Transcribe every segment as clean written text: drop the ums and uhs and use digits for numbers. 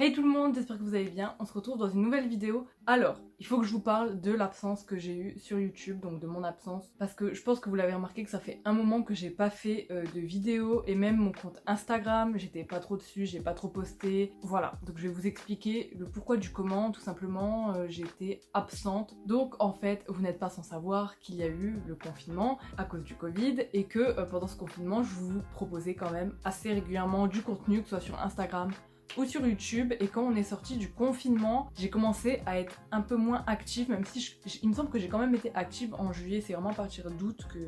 Hey tout le monde, j'espère que vous allez bien, on se retrouve dans une nouvelle vidéo. Alors, il faut que je vous parle de l'absence que j'ai eue sur YouTube, donc de mon absence, parce que je pense que vous l'avez remarqué que ça fait un moment que j'ai pas fait de vidéo, et même mon compte Instagram, j'étais pas trop dessus, j'ai pas trop posté, voilà. Donc je vais vous expliquer le pourquoi du comment, tout simplement, j'étais absente. Donc en fait, vous n'êtes pas sans savoir qu'il y a eu le confinement à cause du Covid, et que pendant ce confinement, je vous proposais quand même assez régulièrement du contenu, que ce soit sur Instagram, ou sur YouTube. Et quand on est sorti du confinement, j'ai commencé à être un peu moins active, même si il me semble que j'ai quand même été active en juillet. C'est vraiment à partir d'août que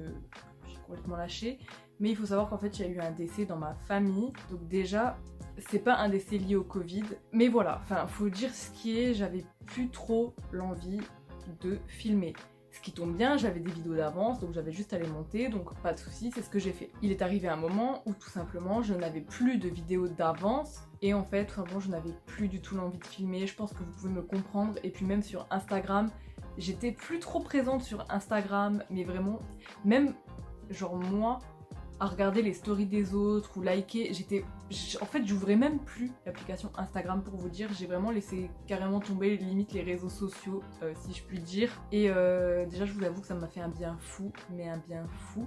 j'ai complètement lâché. Mais il faut savoir qu'en fait il y a eu un décès dans ma famille, donc déjà c'est pas un décès lié au Covid, mais voilà, enfin faut dire ce qui est, j'avais plus trop l'envie de filmer. Ce qui tombe bien, j'avais des vidéos d'avance, donc j'avais juste à les monter, donc pas de soucis, c'est ce que j'ai fait. Il est arrivé un moment où tout simplement je n'avais plus de vidéos d'avance, et en fait, tout simplement, je n'avais plus du tout l'envie de filmer, je pense que vous pouvez me comprendre, et puis même sur Instagram, j'étais plus trop présente sur Instagram, mais vraiment, même genre moi, à regarder les stories des autres ou liker, en fait j'ouvrais même plus l'application Instagram pour vous dire, j'ai vraiment laissé carrément tomber limite les réseaux sociaux si je puis dire. Et déjà je vous avoue que ça m'a fait un bien fou, mais un bien fou,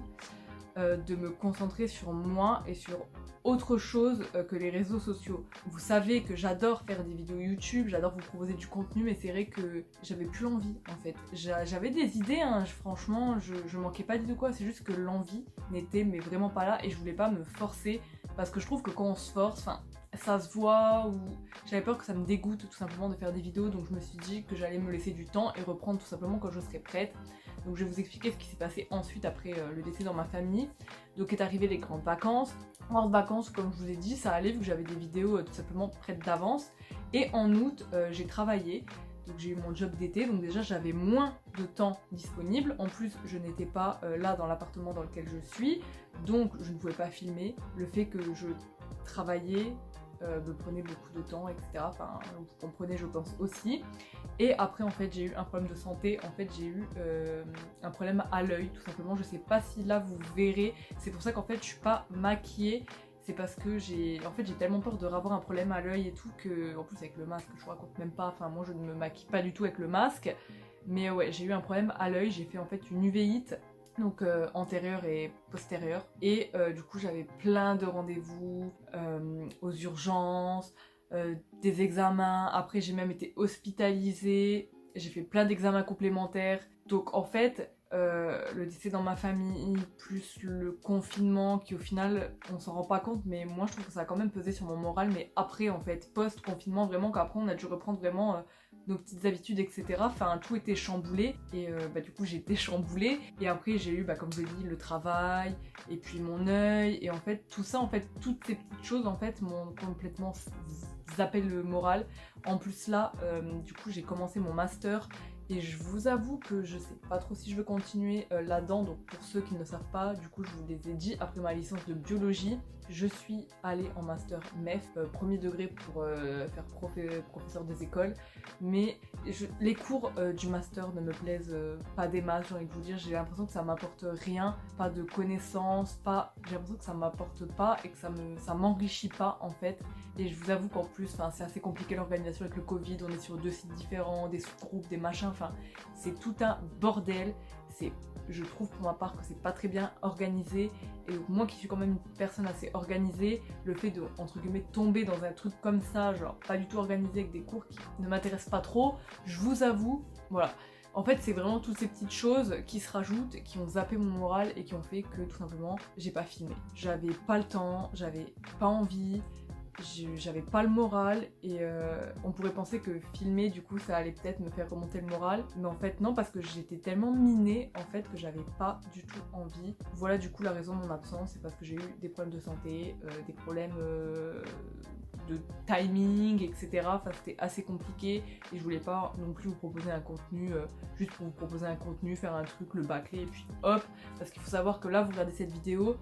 de me concentrer sur moi et sur autre chose que les réseaux sociaux. Vous savez que j'adore faire des vidéos YouTube, j'adore vous proposer du contenu, mais c'est vrai que j'avais plus l'envie en fait. J'avais des idées, hein, franchement, je manquais pas d'idées ou quoi, c'est juste que l'envie n'était mais vraiment pas là, et je voulais pas me forcer, parce que je trouve que quand on se force, enfin, ça se voit, ou j'avais peur que ça me dégoûte tout simplement de faire des vidéos, donc je me suis dit que j'allais me laisser du temps et reprendre tout simplement quand je serais prête. Donc je vais vous expliquer ce qui s'est passé ensuite après le décès dans ma famille. Donc est arrivé les grandes vacances. Hors vacances, comme je vous ai dit, ça allait vu que j'avais des vidéos tout simplement prêtes d'avance. Et en août, j'ai travaillé. Donc j'ai eu mon job d'été, donc déjà j'avais moins de temps disponible. En plus, je n'étais pas là dans l'appartement dans lequel je suis, donc je ne pouvais pas filmer. Le fait que je travaillais me prenait beaucoup de temps, etc. Enfin, vous comprenez, je pense aussi. Et après, en fait, j'ai eu un problème de santé. En fait, j'ai eu un problème à l'œil, tout simplement. Je sais pas si là vous verrez. C'est pour ça qu'en fait, je suis pas maquillée. C'est parce que j'ai tellement peur de avoir un problème à l'œil et tout que, en plus avec le masque, je vous raconte même pas. Enfin, moi, je ne me maquille pas du tout avec le masque. Mais ouais, j'ai eu un problème à l'œil. J'ai fait en fait une uvéite, donc antérieure et postérieure, et du coup j'avais plein de rendez-vous aux urgences, des examens, après j'ai même été hospitalisée, j'ai fait plein d'examens complémentaires, donc en fait le décès dans ma famille plus le confinement qui au final on s'en rend pas compte, mais moi je trouve que ça a quand même pesé sur mon moral, mais après en fait post-confinement vraiment qu'après on a dû reprendre vraiment nos petites habitudes, etc. Enfin, tout était chamboulé, et du coup j'ai été chamboulée, et après j'ai eu, comme je l'ai dit, le travail, et puis mon œil, et en fait tout ça, en fait toutes ces petites choses en fait m'ont complètement zappé le moral. En plus là, du coup j'ai commencé mon master, et je vous avoue que je sais pas trop si je veux continuer là-dedans. Donc pour ceux qui ne savent pas, du coup je vous les ai dit, après ma licence de biologie, je suis allée en master MEF, premier degré pour faire professeur des écoles. Mais les cours du master ne me plaisent pas des masses, j'ai envie de vous dire. J'ai l'impression que ça m'apporte rien, pas de connaissances, j'ai l'impression que ça m'apporte pas et que ça m'enrichit pas en fait. Et je vous avoue qu'en plus, c'est assez compliqué l'organisation avec le Covid, on est sur 2 sites différents, des sous-groupes, des machins, enfin c'est tout un bordel. Je trouve pour ma part que c'est pas très bien organisé, et moi qui suis quand même une personne assez organisée, le fait de, entre guillemets, tomber dans un truc comme ça, genre pas du tout organisé avec des cours qui ne m'intéressent pas trop, je vous avoue, voilà. En fait, c'est vraiment toutes ces petites choses qui se rajoutent, qui ont zappé mon moral et qui ont fait que tout simplement, j'ai pas filmé. J'avais pas le temps, j'avais pas envie, j'avais pas le moral, et on pourrait penser que filmer du coup ça allait peut-être me faire remonter le moral, mais en fait non, parce que j'étais tellement minée en fait que j'avais pas du tout envie. Voilà du coup la raison de mon absence, c'est parce que j'ai eu des problèmes de santé, des problèmes de timing, etc. Enfin c'était assez compliqué, et je voulais pas non plus vous proposer un contenu juste pour vous proposer un contenu, faire un truc, le bâcler et puis hop, parce qu'il faut savoir que là vous regardez cette vidéo,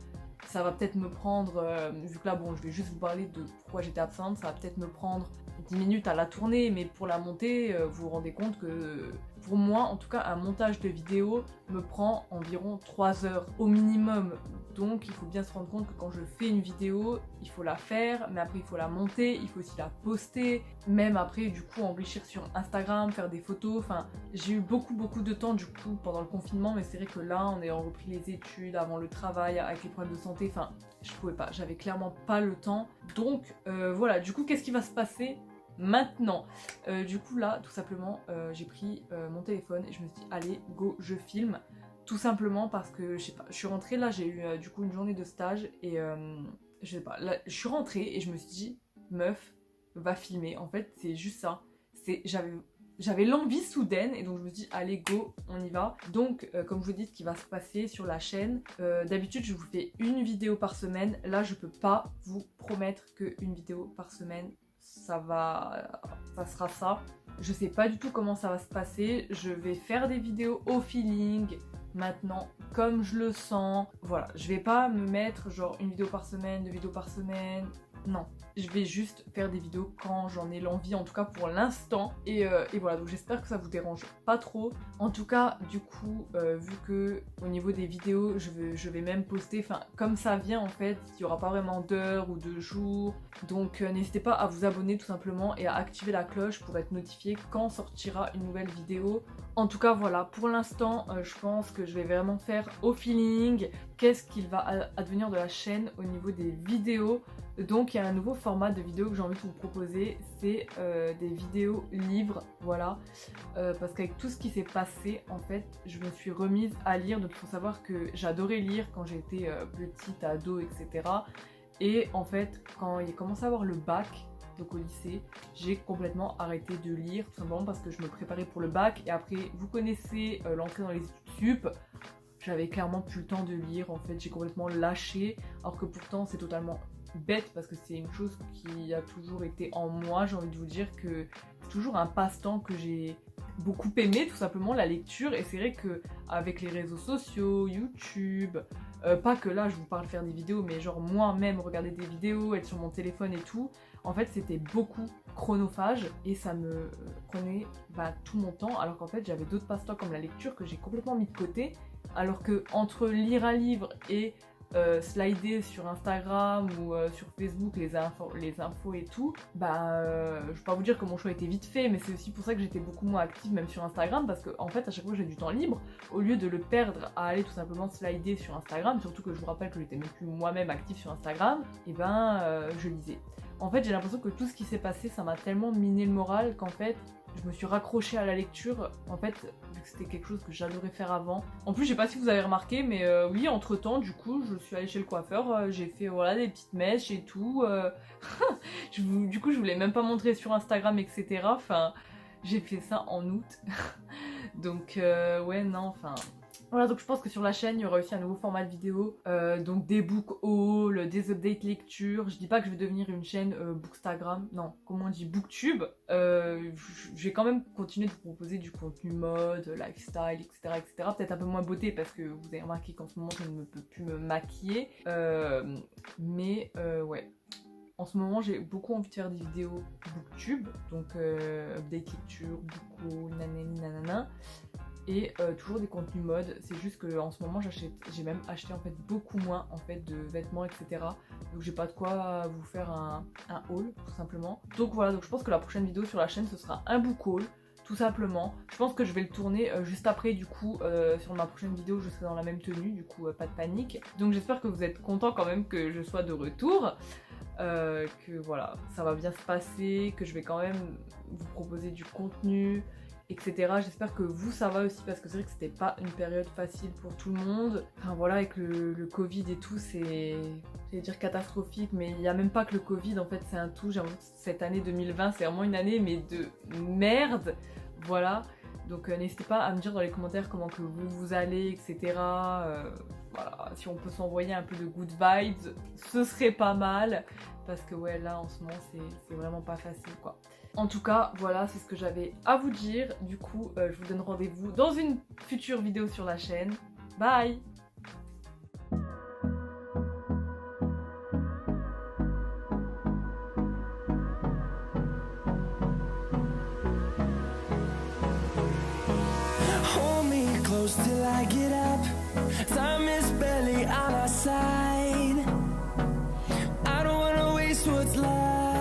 ça va peut-être me prendre, vu que là bon je vais juste vous parler de pourquoi j'étais absente, ça va peut-être me prendre 10 minutes à la tourner, mais pour la monter, vous vous rendez compte que pour moi, en tout cas, un montage de vidéo me prend environ 3 heures au minimum. Donc il faut bien se rendre compte que quand je fais une vidéo, il faut la faire, mais après il faut la monter, il faut aussi la poster, même après du coup enrichir sur Instagram, faire des photos, enfin j'ai eu beaucoup de temps du coup pendant le confinement, mais c'est vrai que là en ayant repris les études, avant le travail, avec les problèmes de santé, enfin je pouvais pas, j'avais clairement pas le temps. Donc voilà, du coup qu'est-ce qui va se passer maintenant? Du coup là tout simplement j'ai pris mon téléphone et je me suis dit allez go je filme, tout simplement parce que je sais pas, je suis rentrée là, j'ai eu du coup une journée de stage et je sais pas, là je suis rentrée et je me suis dit meuf va filmer, en fait c'est juste ça, j'avais l'envie soudaine et donc je me dis allez go on y va. Donc comme je vous dis ce qui va se passer sur la chaîne, d'habitude je vous fais une vidéo par semaine, là je peux pas vous promettre qu'une vidéo par semaine ça sera ça. Je sais pas du tout comment ça va se passer, je vais faire des vidéos au feeling maintenant comme je le sens. Voilà, je vais pas me mettre genre une vidéo par semaine, 2 vidéos par semaine. Non, je vais juste faire des vidéos quand j'en ai l'envie, en tout cas pour l'instant. Et voilà, donc j'espère que ça vous dérange pas trop. En tout cas, du coup, vu que au niveau des vidéos, je vais même poster, enfin comme ça vient en fait, il n'y aura pas vraiment d'heures ou de jours. Donc n'hésitez pas à vous abonner tout simplement et à activer la cloche pour être notifié quand sortira une nouvelle vidéo. En tout cas voilà, pour l'instant je pense que je vais vraiment faire au feeling qu'est-ce qu'il va advenir de la chaîne au niveau des vidéos. Donc il y a un nouveau format de vidéo que j'ai envie de vous proposer, c'est des vidéos livres, voilà, parce qu'avec tout ce qui s'est passé en fait je me suis remise à lire, donc il faut savoir que j'adorais lire quand j'étais petite, ado, etc. Et en fait quand il commençait à avoir le bac, donc au lycée, j'ai complètement arrêté de lire, tout simplement parce que je me préparais pour le bac et après vous connaissez l'entrée dans les études sup. J'avais clairement plus le temps de lire, en fait j'ai complètement lâché, alors que pourtant c'est totalement bête parce que c'est une chose qui a toujours été en moi. J'ai envie de vous dire que c'est toujours un passe-temps que j'ai beaucoup aimé, tout simplement la lecture. Et c'est vrai que avec les réseaux sociaux, YouTube, pas que là je vous parle faire des vidéos, mais genre moi-même regarder des vidéos, être sur mon téléphone et tout, en fait c'était beaucoup chronophage et ça me prenait tout mon temps, alors qu'en fait j'avais d'autres passe-temps comme la lecture que j'ai complètement mis de côté, alors que entre lire un livre et slider sur Instagram ou sur Facebook les infos et tout, je vais pas vous dire que mon choix était vite fait, mais c'est aussi pour ça que j'étais beaucoup moins active même sur Instagram, parce que en fait à chaque fois que j'ai du temps libre, au lieu de le perdre à aller tout simplement slider sur Instagram, surtout que je vous rappelle que j'étais même plus moi-même active sur Instagram, et je lisais. En fait j'ai l'impression que tout ce qui s'est passé ça m'a tellement miné le moral qu'en fait je me suis raccrochée à la lecture, en fait, vu que c'était quelque chose que j'adorais faire avant. En plus, je sais pas si vous avez remarqué, mais oui, entre temps, du coup, je suis allée chez le coiffeur, j'ai fait voilà des petites mèches et tout. Du coup, je voulais même pas montrer sur Instagram, etc. Enfin, j'ai fait ça en août. Donc, ouais, non, enfin. Voilà, donc je pense que sur la chaîne, il y aura aussi un nouveau format de vidéo, donc des book hauls, des updates lecture. Je dis pas que je vais devenir une chaîne bookstagram, non, comment on dit, booktube. Je vais quand même continuer de vous proposer du contenu mode, lifestyle, etc. etc. Peut-être un peu moins beauté parce que vous avez remarqué qu'en ce moment je ne peux plus me maquiller. Ouais. En ce moment, j'ai beaucoup envie de faire des vidéos booktube, donc update lecture, book haul, nanani nanana. Et toujours des contenus mode, c'est juste que en ce moment j'ai même acheté en fait beaucoup moins en fait de vêtements, etc. Donc j'ai pas de quoi vous faire un haul tout simplement. Donc voilà, donc je pense que la prochaine vidéo sur la chaîne ce sera un book haul tout simplement. Je pense que je vais le tourner juste après, du coup sur ma prochaine vidéo je serai dans la même tenue, du coup pas de panique. Donc j'espère que vous êtes contents quand même que je sois de retour. Que voilà, ça va bien se passer, que je vais quand même vous proposer du contenu, etc. J'espère que vous ça va aussi, parce que c'est vrai que c'était pas une période facile pour tout le monde. Enfin voilà, avec le Covid et tout, j'allais dire catastrophique, mais il n'y a même pas que le Covid, en fait c'est un tout. J'ai l'impression que cette année 2020 c'est vraiment une année mais de merde, voilà. Donc n'hésitez pas à me dire dans les commentaires comment que vous allez, etc. Voilà, si on peut s'envoyer un peu de good vibes, ce serait pas mal. Parce que ouais, là en ce moment c'est vraiment pas facile quoi. En tout cas, voilà, c'est ce que j'avais à vous dire. Du coup, je vous donne rendez-vous dans une future vidéo sur la chaîne. Bye! close till I get up. Time is barely on our side. I don't wanna waste what's left.